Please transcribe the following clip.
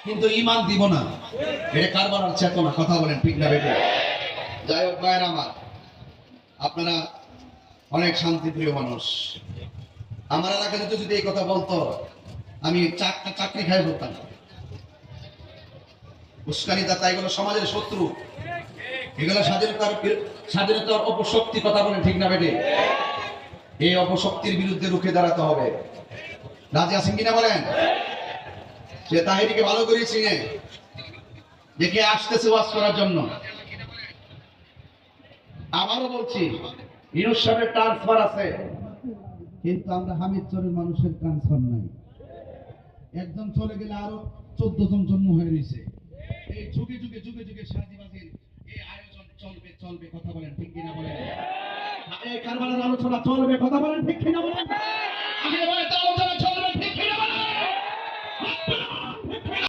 কিন্তু ঈমান দিব না। এটা কারবালার চেতনা। কথা বলেন ঠিক না বেটে? যাই হোক ভাইয়েরা আমার, আপনারা অনেক শান্তিপ্রিয় মানুষ। আমার এলাকাতে তো যদি এই কথা বলতো, আমি চাকরি খাই বলতাম। উস্কানিদাতা এগুলো সমাজের শত্রু, এগুলো স্বাধীনতার অপশক্তি। কথা বলেন ঠিক না বেটে? এই অপশক্তির বিরুদ্ধে রুখে দাঁড়াতে হবে। রাজি আছেন কিনা বলেন? সে তাহিরিকে ভালো করে চিনে, দেখে আসতেছে ওয়াজ করার জন্য। আবারও বলছি, ইউনুস সাহেবের ট্রান্সফার আছে, কিন্তু আমরা হামিদচরের মানুষের ট্রান্সফার নাই। একজন চলে গেলে আরো 14 জন জন্ম হয়ে রয়েছে। এই যুগে যুগে যুগে যুগে সাজিবাজির এই আয়োজন চলবে চলবে। কথা বলেন ঠিক কিনা বলেন? এই কারবালার আলোচনা চলবে। কথা বলেন ঠিক কিনা বলেন?